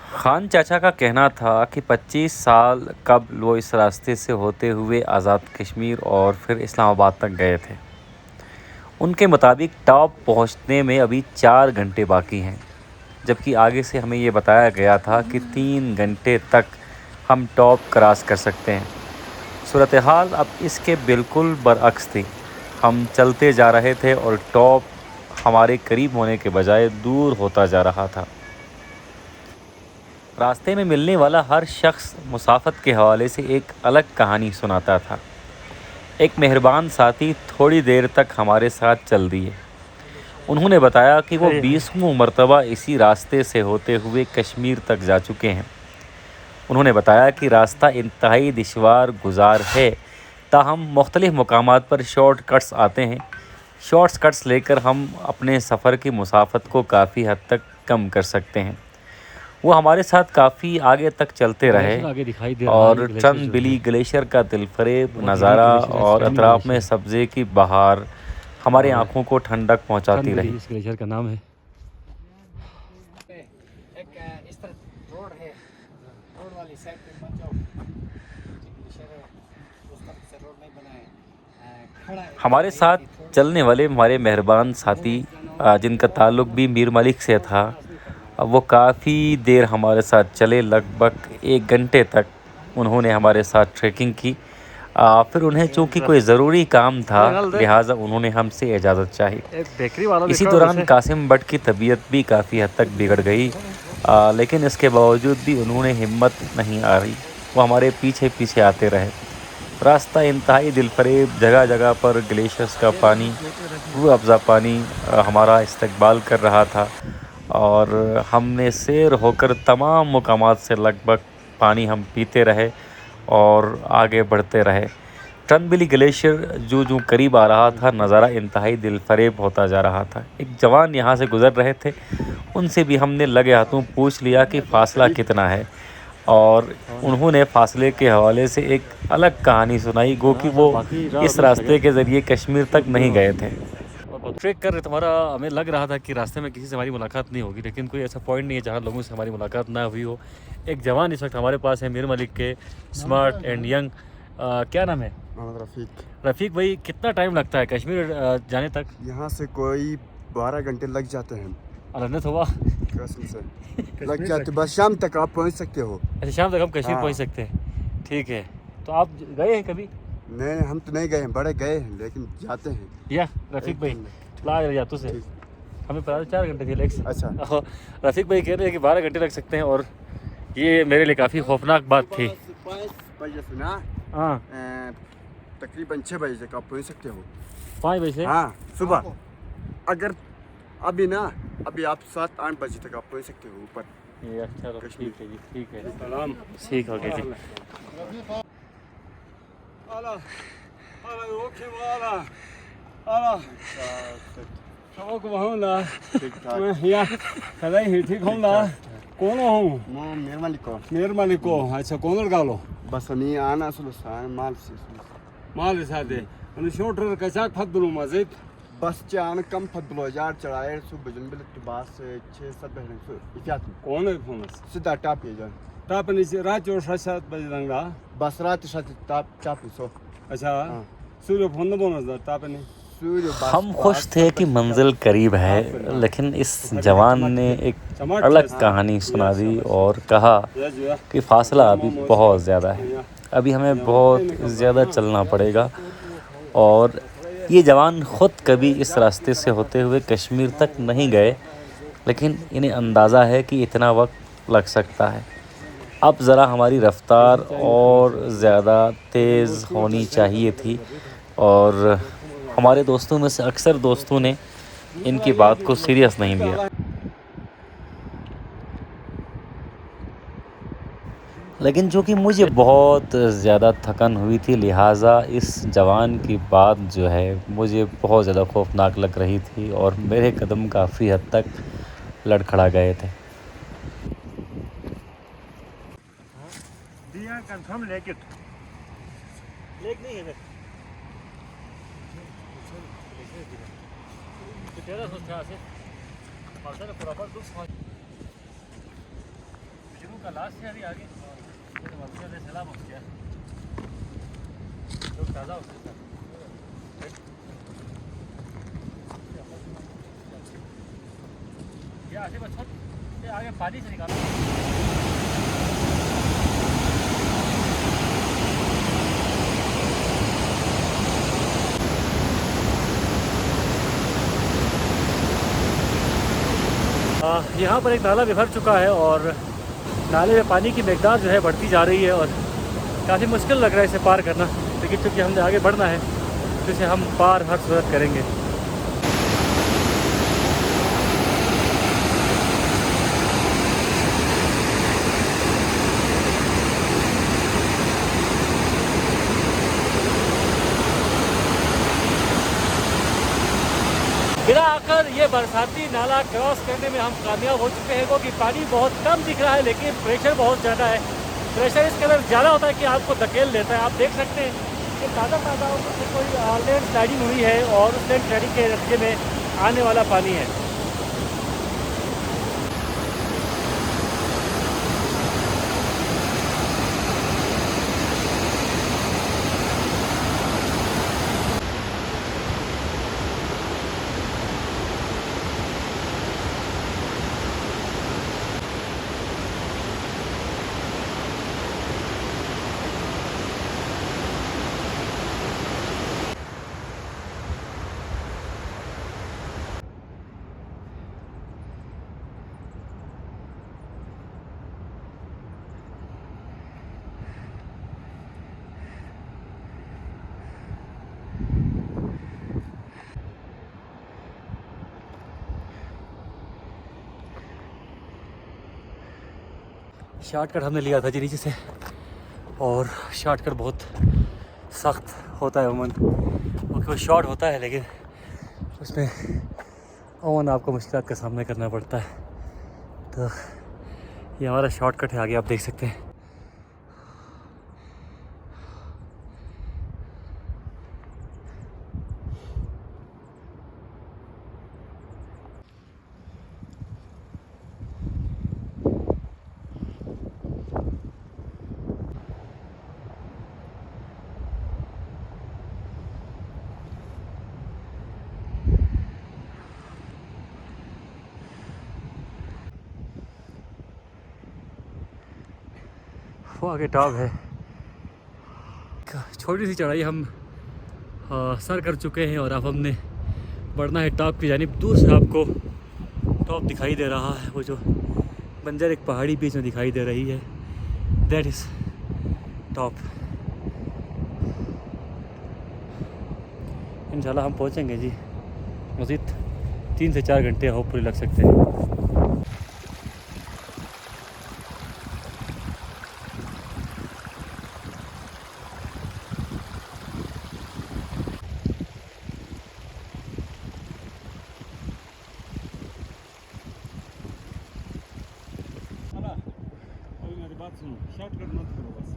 खान चाचा का कहना था कि 25 साल कबल वो इस रास्ते से होते हुए आज़ाद कश्मीर और फिर इस्लामाबाद तक गए थे। उनके मुताबिक टॉप पहुंचने में अभी 4 घंटे बाकी हैं, जबकि आगे से हमें ये बताया गया था कि 3 घंटे तक हम टॉप क्रॉस कर सकते हैं। सूरत हाल अब इसके बिल्कुल बरअक्स थी। हम चलते जा रहे थे और टॉप हमारे करीब होने के बजाय दूर होता जा रहा था। रास्ते में मिलने वाला हर शख्स मुसाफत के हवाले से एक अलग कहानी सुनाता था। एक मेहरबान साथी थोड़ी देर तक हमारे साथ चल दिए। उन्होंने बताया कि वो 20वां मरतबा इसी रास्ते से होते हुए कश्मीर तक जा चुके हैं। उन्होंने बताया कि रास्ता इंतहाई दुश्वार गुजार है, ताहम मुख्तलिफ़ मकामात पर शॉर्ट कट्स आते हैं। शॉर्ट कट्स लेकर हम अपने सफ़र की मुसाफत को काफ़ी हद तक कम कर सकते हैं। वो हमारे साथ काफ़ी आगे तक चलते रहे आगे दिखाई दे रहा है, और ये ग्लेशियर चंद जो है बिली ग्लेशियर का दिलफरेब बहुत यूनिक नज़ारा ग्लेशियर है, और स्टैंडिंग अतराफ में ग्लेशियर सब्ज़े की बहार हमारी और आंखों को ठंडक पहुंचाती चंदबिली रही। इस ग्लेशियर का नाम है। एक इस तरफ रोड है, रोड वाली साइड पे मत जाओ, ग्लेशियर है, उस तरफ से रोड नहीं बना है, खड़ा है। हमारे साथ चलने वाले हमारे मेहरबान साथी जिनका ताल्लुक़ भी मीर मलिक से था, अब वो काफ़ी देर हमारे साथ चले, लगभग 1 घंटे तक उन्होंने हमारे साथ ट्रैकिंग की। फिर उन्हें चूँकि कोई ज़रूरी काम था, लिहाजा उन्होंने हमसे इजाज़त चाही। एक बेकरी वाला इसी दिखा दौरान उसे। कासिम भट्ट की तबीयत भी काफ़ी हद तक बिगड़ गई, लेकिन इसके बावजूद भी उन्होंने हिम्मत नहीं हारी। वो हमारे पीछे पीछे आते रहे। रास्ता इंतहाई दिलफरेब, जगह जगह पर ग्लेशियर्स का पानी, रूह अफ़ज़ा पानी हमारा इस्तकबाल कर रहा था और हमने सैर होकर तमाम मकामात से लगभग पानी हम पीते रहे और आगे बढ़ते रहे। टनबिली ग्लेशियर जो करीब आ रहा था, नज़ारा इंतहाई दिलफरेब होता जा रहा था। एक जवान यहाँ से गुज़र रहे थे, उनसे भी हमने लगे हाथों पूछ लिया कि फ़ासला कितना है, और उन्होंने फ़ासले के हवाले से एक अलग कहानी सुनाई, गो कि वो इस रास्ते के ज़रिए कश्मीर तक नहीं गए थे। ट्रैक कर रहे तुम्हारा, हमें लग रहा था कि रास्ते में किसी से हमारी मुलाकात नहीं होगी, लेकिन कोई ऐसा पॉइंट नहीं है जहाँ लोगों से हमारी मुलाकात ना हुई हो। एक जवान इस वक्त हमारे पास है, मीर मलिक के, स्मार्ट एंड यंग। क्या नाम है? रफ़ीक। रफ़ीक भाई, कितना टाइम लगता है कश्मीर जाने तक? यहाँ से कोई 12 घंटे लग जाते हैं। अनत हुआ कसम से लग जाते, बस शाम तक आप पहुँच सकते हो। अच्छा, शाम तक हम कश्मीर हाँ। पहुँच सकते हैं। ठीक है, तो आप गए हैं कभी? नहीं, हम तो नहीं गए हैं, बड़े गए हैं, लेकिन जाते हैं। या रफ़ीक भाई ला जा तो से हमें पता 4 घंटे के लिए। अच्छा। रफ़ीक भाई कह रहे हैं कि 12 घंटे लग सकते हैं, और ये मेरे लिए काफ़ी खौफनाक बात थी। 5 बजे से ना हाँ, तकरीबन 6 बजे तक आप पहुँच सकते हो। 5 बजे से? हाँ, सुबह। अगर अभी ना, अभी आप 7-8 बजे तक आप पहुँच सकते हो ऊपर। ये अच्छा, तो कश्मीर। ठीक है जी, ठीक है, सलाम, ठीक हो गया जी। कौन हूँ? मैं मेरे मालिक को मेरे मालिक को। अच्छा, कौन गालो? बस नहीं आना सुलसान माल से माल साथे आणि शोटर कशाक फदलू मजेत बस चान कम फदलो यार चढ़ाए सुबह जन बिल तो बास 6-7 बजे इतिहास कौन है फोन सीधा टाप ये जान तापनी रात 7 बजे रंगा बस रात साथ टाप सो। अच्छा, हाँ। सूर्य फोन बोनस तापनी सूर्य हम खुश थे कि मंजिल करीब है, लेकिन इस जवान ने एक अलग कहानी सुना दी और कहा कि फ़ासला अभी बहुत ज़्यादा है, अभी हमें बहुत ज़्यादा चलना पड़ेगा। और ये जवान ख़ुद कभी इस रास्ते से होते हुए कश्मीर तक नहीं गए, लेकिन इन्हें अंदाज़ा है कि इतना वक्त लग सकता है। अब ज़रा हमारी रफ़्तार और ज़्यादा तेज़ होनी चाहिए थी, और हमारे दोस्तों में से अक्सर दोस्तों ने इनकी बात को सीरियस नहीं लिया। लेकिन चूँकि मुझे बहुत ज़्यादा थकन हुई थी, लिहाजा इस जवान की बात जो है मुझे बहुत ज़्यादा खौफनाक लग रही थी और मेरे कदम काफ़ी हद तक लड़खड़ा गए थे। दिया कंफर्म लेके लेक नहीं है आपका लास्ट ईयर ही आगे सलाम हो गया लोग ताज़ा हो गया ये आगे बच्चों ये आगे पानी से निकालो यहाँ पर एक नाला बिखर चुका है और नाले में पानी की मकदार जो है बढ़ती जा रही है और काफ़ी मुश्किल लग रहा है इसे पार करना, लेकिन चूँकि हमने आगे बढ़ना है तो इसे हम पार हर सूरत करेंगे। फिर आकर ये बरसाती नाला क्रॉस करने में हम कामयाब हो चुके हैं, क्योंकि पानी बहुत कम दिख रहा है लेकिन प्रेशर बहुत ज़्यादा है। प्रेशर इस कदर ज़्यादा होता है कि आपको धकेल लेता है। आप देख सकते हैं कि ताज़ा कोई लैंड स्लाइडिंग हुई है और उस लैंड स्लाइडिंग के नतीजे में आने वाला पानी है। शॉर्टकट हमने लिया था जी नीचे से और शॉर्टकट बहुत सख्त होता है अमूमन, क्योंकि वो शॉर्ट होता है लेकिन उसमें अमूमन आपको मुश्किल का सामना करना पड़ता है। तो ये हमारा शॉर्टकट है, आगे आप देख सकते हैं। वो आगे टॉप है, छोटी सी चढ़ाई हम सर कर चुके हैं और अब हमने बढ़ना है टॉप की जानिब। दूर से आपको टॉप दिखाई दे रहा है, वो जो बंजर एक पहाड़ी बीच में दिखाई दे रही है, दैट इज़ टॉप। इंशाल्लाह हम पहुंचेंगे जी, मज़ीद 3 से 4 घंटे होपफुली लग सकते हैं। बात सुनो, शॉर्टकट मत करो बस,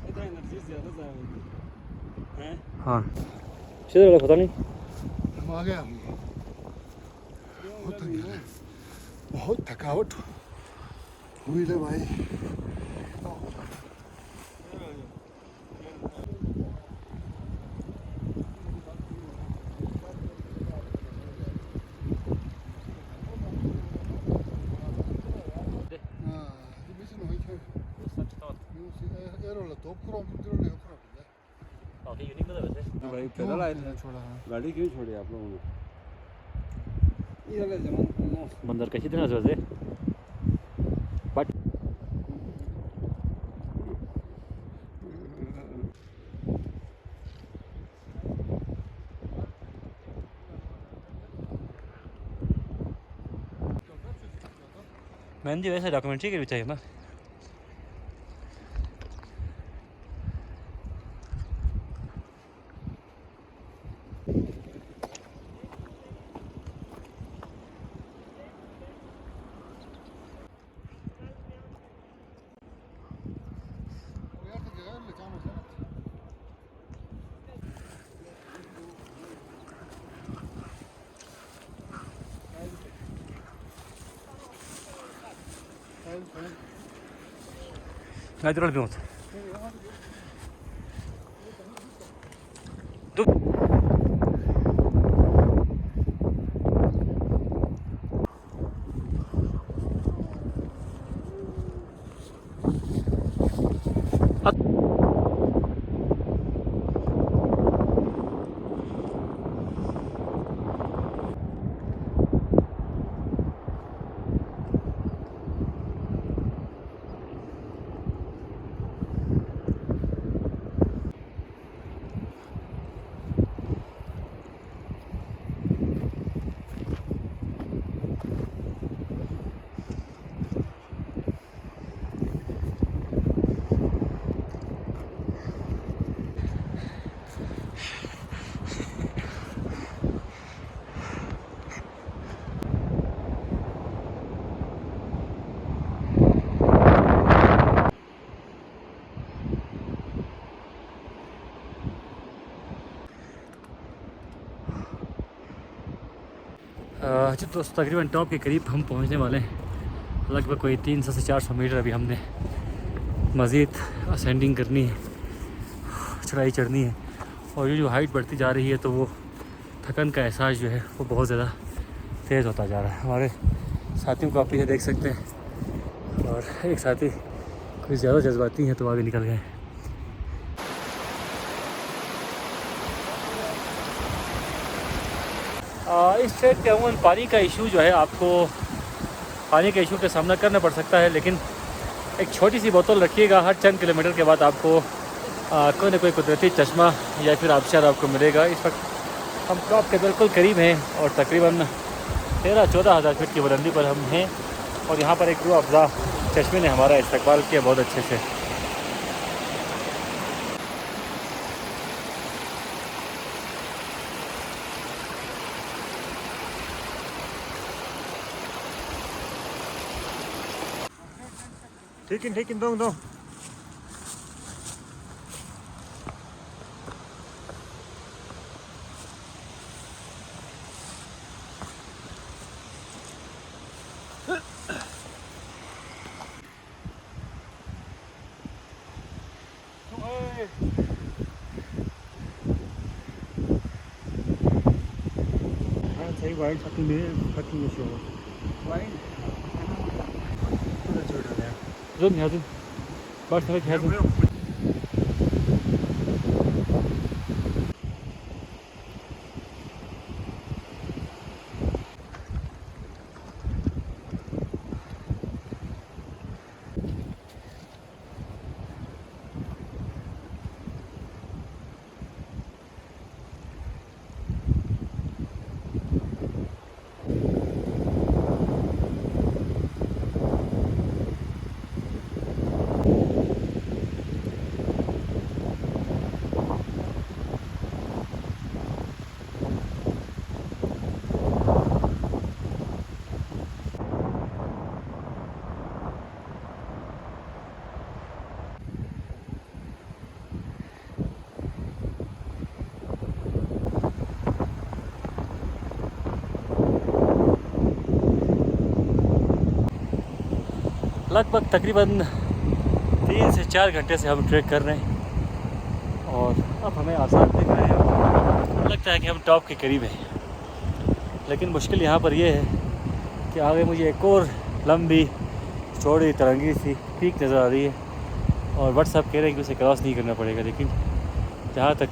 इतना एनर्जी ज़्यादा ज़ाया होगी हैं। हाँ सीधा पता नहीं हम आ गया, बहुत थकावट हुई ले भाई। काफ़ी यूनिक लगा वैसे। भाई पैदल आए थे, छोड़ा गाड़ी क्यों छोड़ी आप लोगों ने? ये वाले बंदर कैसी तरह से वैसे बट मैंने जी वैसे डॉक्यूमेंट्री के भी चाहिए ना। Natural growth. जी दोस्तों तकरीबन टॉप के करीब हम पहुंचने वाले हैं। लगभग कोई 300 से 400 मीटर अभी हमने मज़ीद असेंडिंग करनी है, चढ़ाई चढ़नी है। और ये जो हाइट बढ़ती जा रही है तो वो थकन का एहसास जो है वो बहुत ज़्यादा तेज़ होता जा रहा है। हमारे साथियों को आप पीछे देख सकते हैं और एक साथी कुछ ज़्यादा जज्बाती हैं तो आगे निकल गए। इस ट्रेक के अमूमन पानी का इशू जो है, आपको पानी के इशू का सामना करना पड़ सकता है, लेकिन एक छोटी सी बोतल रखिएगा। हर चंद किलोमीटर के बाद आपको कोई ना कोई कुदरती चश्मा या फिर आबशार आपको मिलेगा। इस वक्त हम टॉप के बिल्कुल करीब हैं और तकरीबन 13-14 हज़ार फीट की बुलंदी पर हम हैं और यहाँ पर एक रूह अफ़ज़ा चश्मे ने हमारा इस्तकबाल किया बहुत अच्छे से। ठीक इन दो सही वाइड फकिंग में fucking show wide Zoom ya zoom. Bak sana geldim. लगभग तकरीबन 3 से 4 घंटे से हम ट्रैक कर रहे हैं और अब हमें आसान दिख रहे हैं। लगता है कि हम टॉप के करीब हैं, लेकिन मुश्किल यहाँ पर यह है कि आगे मुझे एक और लंबी चौड़ी तरंगी सी पीक नज़र आ रही है और व्हाट्सएप कह रहे हैं कि उसे क्रॉस नहीं करना पड़ेगा, लेकिन जहाँ तक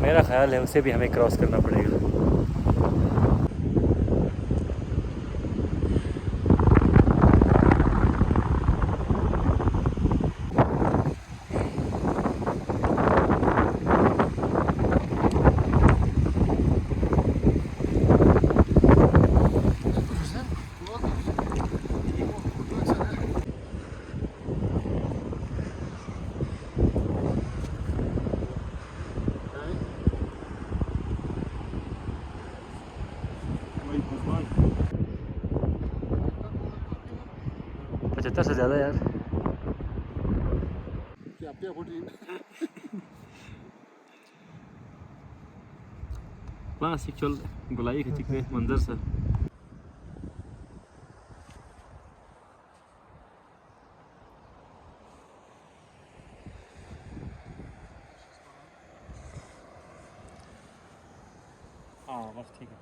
मेरा ख्याल है उसे भी हमें क्रॉस करना पड़ेगा। पचहत्तर से ज़्यादा यार। क्लासिक चल गुलाई खिंची मंजर से बस ठीक है।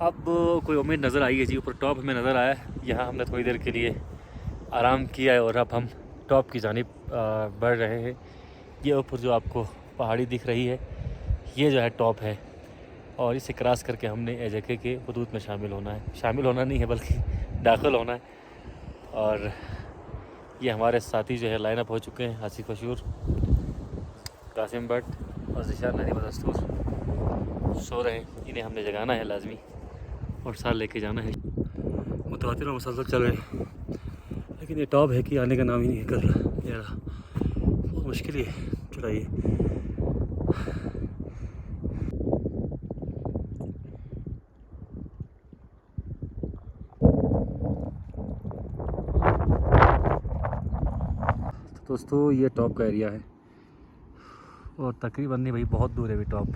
अब कोई उम्मीद नज़र आई है जी, ऊपर टॉप हमें नज़र आया है। यहाँ हमने थोड़ी देर के लिए आराम किया है और अब हम टॉप की जानिब बढ़ रहे हैं। ये ऊपर जो आपको पहाड़ी दिख रही है, ये जो है टॉप है, और इसे क्रॉस करके हमने एजेके के हदूद में शामिल होना है। शामिल होना नहीं है बल्कि दाखिल होना है। और ये हमारे साथी जो है लाइन अप हो चुके हैं, आसिफ अशूर, कासिम भट्ट और ज़िशान नदी बदस्तूर सो रहे हैं। इन्हें हमने जगाना है लाजमी और साथ लेके जाना है। मुतवातिर और मुसलसल चल रहे हैं, लेकिन ये टॉप है कि आने का नाम ही नहीं कर रहा। यार बहुत मुश्किल है चढ़ाई। दोस्तों ये टॉप का एरिया है और तकरीबन नहीं भाई, बहुत दूर है अभी टॉप।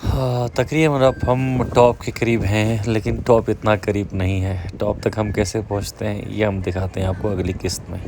हाँ तकरीबन अब हम टॉप के करीब हैं, लेकिन टॉप इतना करीब नहीं है। टॉप तक हम कैसे पहुंचते हैं ये हम दिखाते हैं आपको अगली किस्त में।